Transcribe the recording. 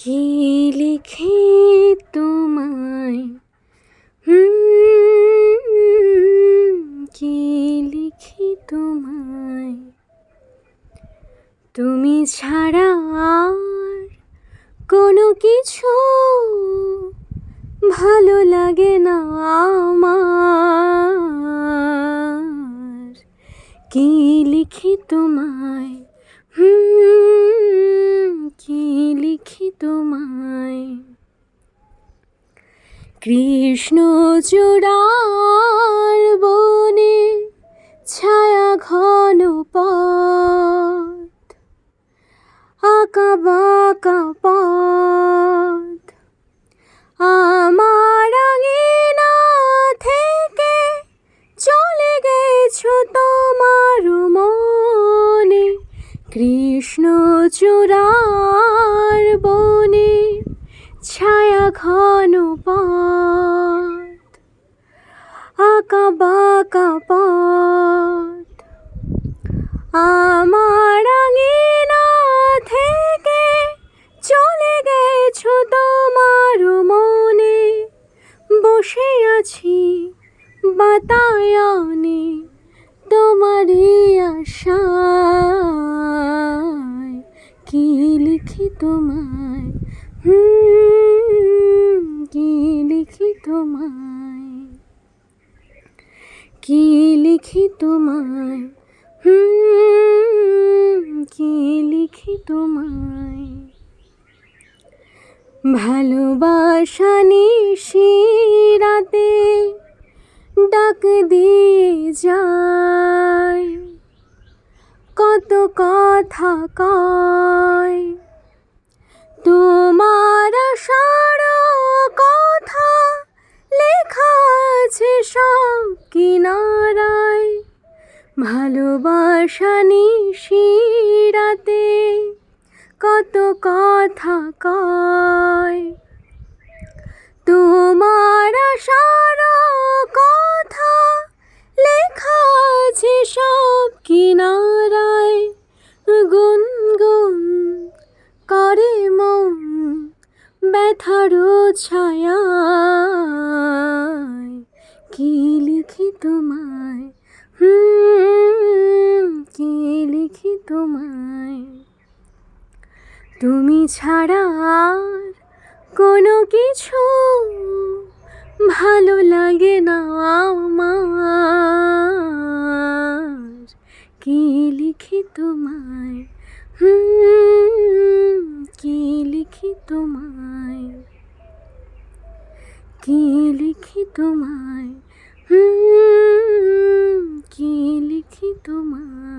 কি লিখি তোমায় কি লিখি তোমায় তুমি ছাড়া আর কোনো কিছু ভালো লাগে না আমার। কি লিখি তোমায় কি লিখি তোমায় কৃষ্ণচূড়ার বনে ছায়া ঘন পথ, আঁকা বাঁকা পথ আমার আঙিনা থেকে চলে গেছো তোমার মনে। কৃষ্ণচূড়ার বনে ছায়া ঘন পথ, আঁকা বাঁকা পথ আমার আঙিনা থেকে চলে গেছো তোমার মনে। বসে আছি বাতায়নে তোমারই আশায়। কি লিখি তোমায় কি লিখি তোমায় কি লিখি তোমায় কি লিখি তোমায় ভালোবাসা নিশিরাতে ডাক দিয়ে যায়, কত কথা কয় তোমার আশার কথা লেখা আছে সব কিনারায়। ভালোবাসা নিশিরাতে কত কথা কয় তোমার আশার কথা লেখা আছে সব কিনারায়। গুনগুন করে মন ব্যথার ছায়ায়। কি লিখি তোমায় কি লিখি তোমায় তুমি ছাড়া আর কোনো কিছু ভালো লাগে না আমার। কি লিখি তোমায় কি লিখি তোমায় কি লিখি তোমায় কি লিখি তোমায়।